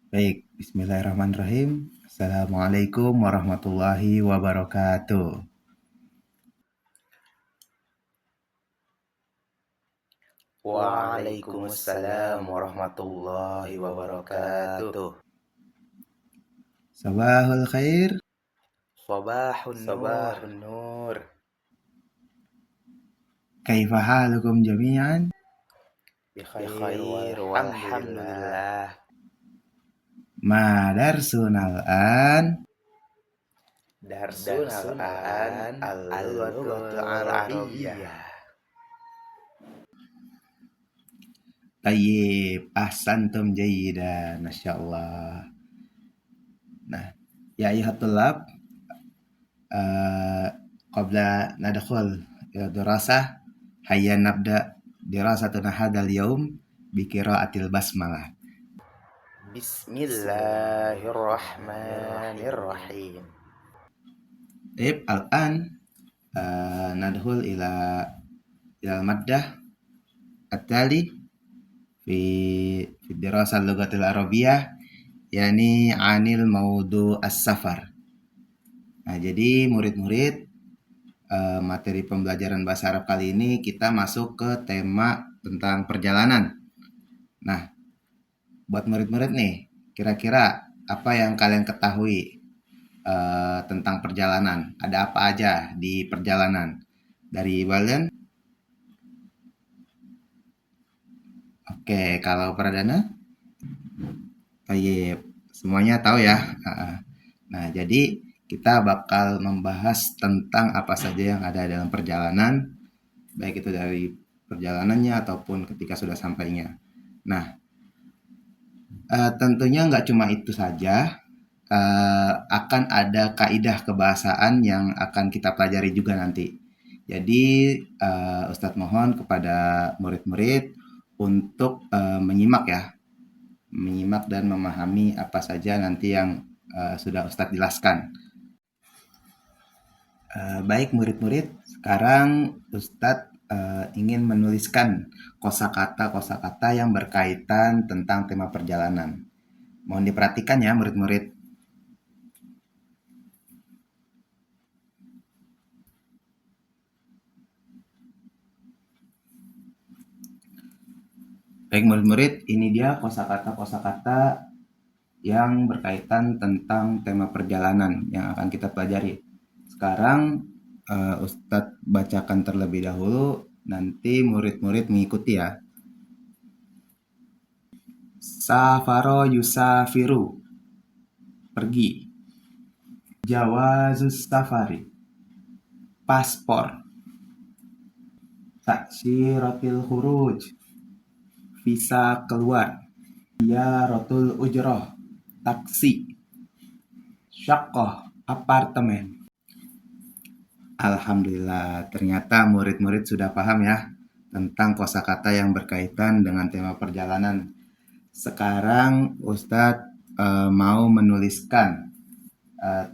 Baik, bismillahirrahmanirrahim. Assalamualaikum warahmatullahi wabarakatuh. Waalaikumsalam warahmatullahi wabarakatuh. Sabahul khair. Sabahun nur. Kaifa halukum jami'an? Bikhair walhamdulillah. Ma darsunal an. Darsun al-an al-lughatul arabiyyah. Tayyib, ahsantum jayyidan, masyaallah. Nah, ya ayuhat tulab, qabla nadkhul ila dirasah, hayya nabda dirasatuna hadzal yaum bi qiraatil basmalah. Bismillahirrahmanirrahim. Tayyib, al-an nadkhul ila al-maddah at-tali fi dirasah al-lughatil arabiyyah, yani anil maudu as-safar. Nah, jadi murid-murid, materi pembelajaran bahasa Arab kali ini kita masuk ke tema tentang perjalanan. Nah, buat murid-murid nih, kira-kira apa yang kalian ketahui tentang perjalanan? Ada apa aja di perjalanan? Dari Walden? Oke, kalau Pradana? Tayyib, semuanya tahu ya. Nah, jadi kita bakal membahas tentang apa saja yang ada dalam perjalanan, baik itu dari perjalanannya ataupun ketika sudah sampainya. Nah, tentunya nggak cuma itu saja, akan ada kaidah kebahasaan yang akan kita pelajari juga nanti. Jadi, Ustadz mohon kepada murid-murid untuk menyimak ya, menyimak dan memahami apa saja nanti yang sudah Ustadz jelaskan. Baik murid-murid, sekarang Ustadz ingin menuliskan kosakata yang berkaitan tentang tema perjalanan. Mohon diperhatikan ya murid-murid. Baik murid-murid, ini dia kosakata yang berkaitan tentang tema perjalanan yang akan kita pelajari. Sekarang Ustadz bacakan terlebih dahulu, nanti murid-murid mengikuti ya. Safaro yusafiru, pergi. Jawazus safari, paspor. Taksiratil khuruj, visa keluar. Rotul ujroh, taksi. Syakoh, apartemen. Alhamdulillah, ternyata murid-murid sudah paham ya tentang kosakata yang berkaitan dengan tema perjalanan. Sekarang Ustadz mau menuliskan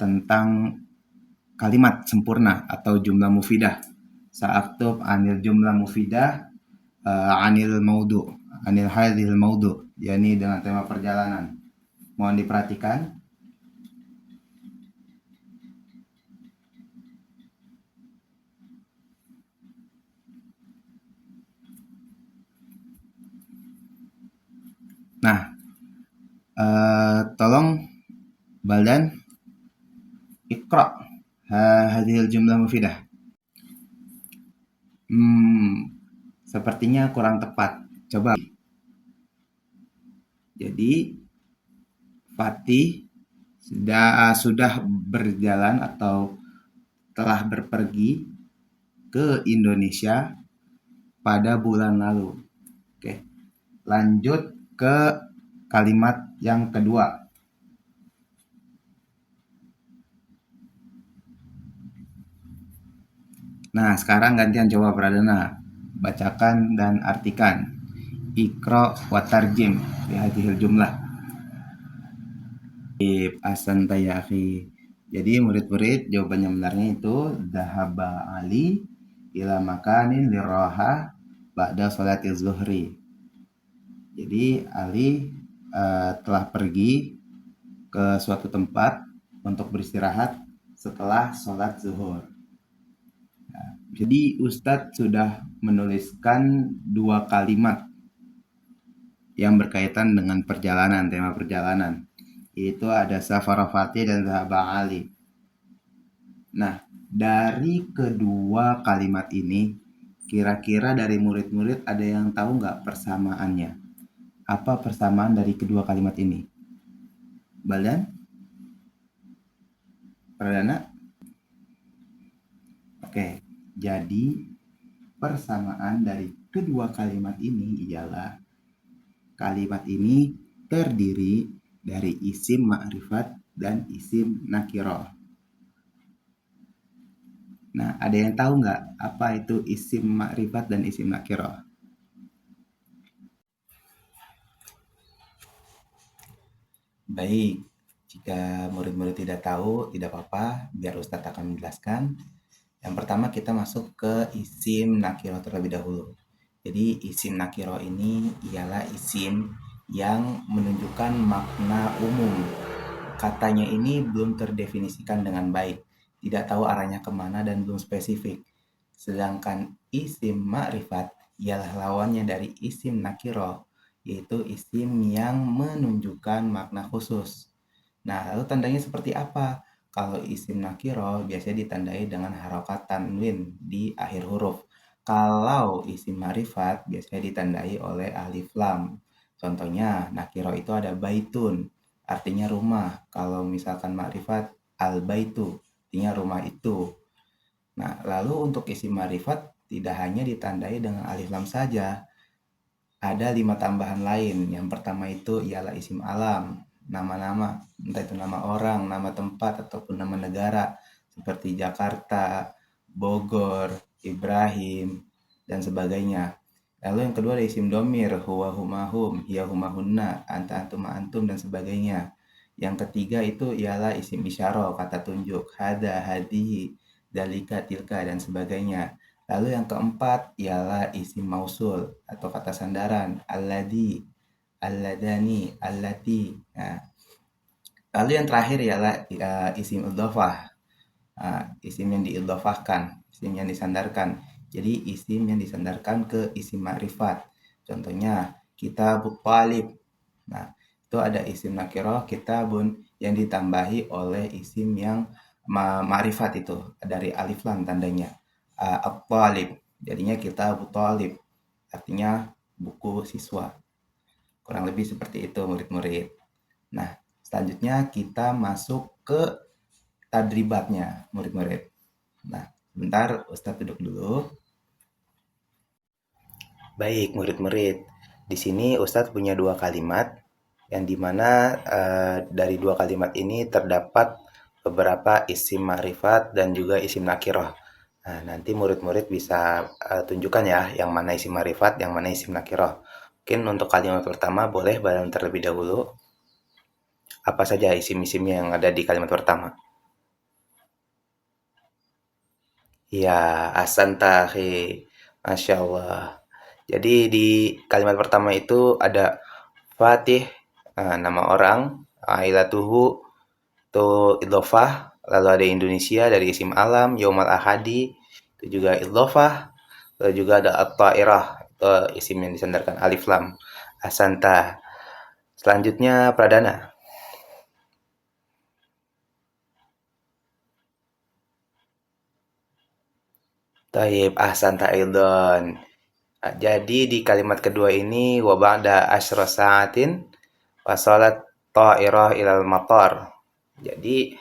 tentang kalimat sempurna atau jumlah mufidah. Sa'aktub anil jumlah mufidah anil maudu, anil hadhil maudu, yakni dengan tema perjalanan. Mohon diperhatikan. Nah, tolong Baldan ikra hadhil jumlah mufidah. Sepertinya kurang tepat. Coba. Jadi Fatih sudah berjalan atau telah berpergi ke Indonesia pada bulan lalu. Oke. Lanjut ke kalimat yang kedua. Nah, sekarang gantian coba Pradana. Bacakan dan artikan. Ikra wa tarjim di hadhil jumlah. Asan ya akhi. Jadi murid-murid jawabannya benarnya itu dhahaba Ali ila makanin liraha ba'da salati zuhri. Jadi Ali telah pergi ke suatu tempat untuk beristirahat setelah sholat zuhur. Jadi Ustadz sudah menuliskan 2 kalimat yang berkaitan dengan perjalanan, tema perjalanan. Yaitu ada Safara Fatih dan Zahaba Ali. Nah, dari kedua kalimat ini, kira-kira dari murid-murid ada yang tahu nggak persamaannya? Apa persamaan dari kedua kalimat ini? Baldan? Pradana? Oke, jadi persamaan dari kedua kalimat ini ialah kalimat ini terdiri dari isim ma'rifat dan isim nakiroh. Nah, ada yang tahu nggak apa itu isim ma'rifat dan isim nakiroh? Baik, jika murid-murid tidak tahu, tidak apa-apa, biar Ustadz akan menjelaskan. Yang pertama kita masuk ke isim nakiro terlebih dahulu. Jadi isim nakiro ini ialah isim yang menunjukkan makna umum. Katanya ini belum terdefinisikan dengan baik, tidak tahu arahnya kemana dan belum spesifik. Sedangkan isim ma'rifat ialah lawannya dari isim nakiro, yaitu isim yang menunjukkan makna khusus. Nah, lalu tandanya seperti apa? Kalau isim nakiro biasanya ditandai dengan harokat tanwin di akhir huruf. Kalau isim ma'rifat biasanya ditandai oleh alif lam. Contohnya, nakiro itu ada baitun, artinya rumah. Kalau misalkan ma'rifat, al-baitu, artinya rumah itu. Nah, lalu untuk isim ma'rifat tidak hanya ditandai dengan alif lam saja. Ada 5 tambahan lain. Yang pertama itu ialah isim alam, nama-nama, entah itu nama orang, nama tempat, ataupun nama negara, seperti Jakarta, Bogor, Ibrahim, dan sebagainya. Lalu yang kedua ada isim domir, huwa humahum, hiya humahunna, anta antum antum, dan sebagainya. Yang ketiga itu ialah isim isyarah, kata tunjuk, hada, hadihi, dalika, tilka, dan sebagainya. Lalu yang keempat ialah isim mausul atau kata sandaran, alladhi, alladani, allati. Nah, lalu yang terakhir ialah isim idhofah, isim yang diidhofahkan, isim yang disandarkan. Jadi isim yang disandarkan ke isim ma'rifat. Contohnya kitabut talib. Nah, itu ada isim nakiroh kitabun yang ditambahi oleh isim yang ma'rifat itu dari alif lam tandanya. At-talib. Jadinya kitabut talib. Artinya buku siswa. Kurang lebih seperti itu murid-murid. Nah, selanjutnya kita masuk ke tadribatnya murid-murid. Nah, sebentar Ustadz duduk dulu. Baik, murid-murid. Di sini Ustadz punya 2 kalimat yang dimana dari 2 kalimat ini terdapat beberapa isim ma'rifat dan juga isim nakiroh. Nah, nanti murid-murid bisa tunjukkan ya yang mana isim ma'rifat, yang mana isim nakiroh. Mungkin untuk kalimat pertama boleh Baldan terlebih dahulu. Apa saja isim-isimnya yang ada di kalimat pertama? Ya, asantahi. Masya Allah. Jadi di kalimat pertama itu ada Fatih, nama orang, ailatuhu, itu idhofah, lalu ada Indonesia dari isim alam, Yaumal Ahadi, itu juga idhofah, lalu juga ada at-ta'irah, itu isim yang disandarkan alif lam, asanta. Selanjutnya pradana. Taib ahsanta aidon. Jadi di kalimat kedua ini wa ba'da asyra sa'atin wasalat ta'irah ilal matar. Jadi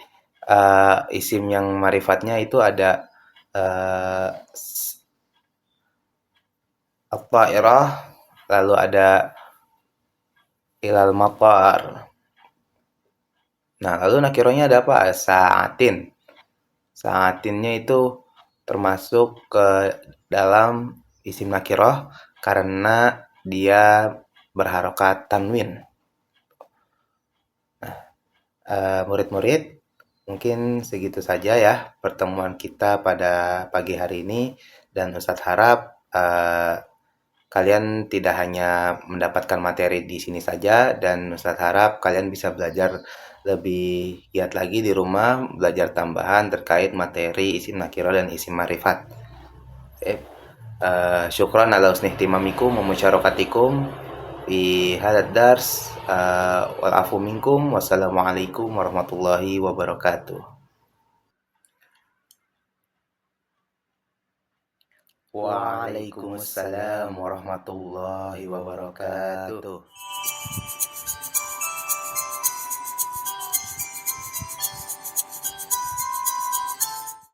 isim yang marifatnya itu ada at-ta'irah, lalu ada ilal matar. Nah, lalu nakirohnya ada apa? Sa'atin. Sa'atinnya itu termasuk ke dalam isim nakiroh karena dia berharokat tanwin. Murid-murid, mungkin segitu saja ya pertemuan kita pada pagi hari ini, dan Ustadz harap kalian tidak hanya mendapatkan materi di sini saja, dan Ustadz harap kalian bisa belajar lebih giat lagi di rumah, belajar tambahan terkait materi isim nakiro dan isim marifat. Syukran ala husni ihtimamikum wa musyarakatikum fi hadzal dars. Wal afu minkum. Wassalamualaikum warahmatullahi wabarakatuh. Waalaikumsalam warahmatullahi wabarakatuh.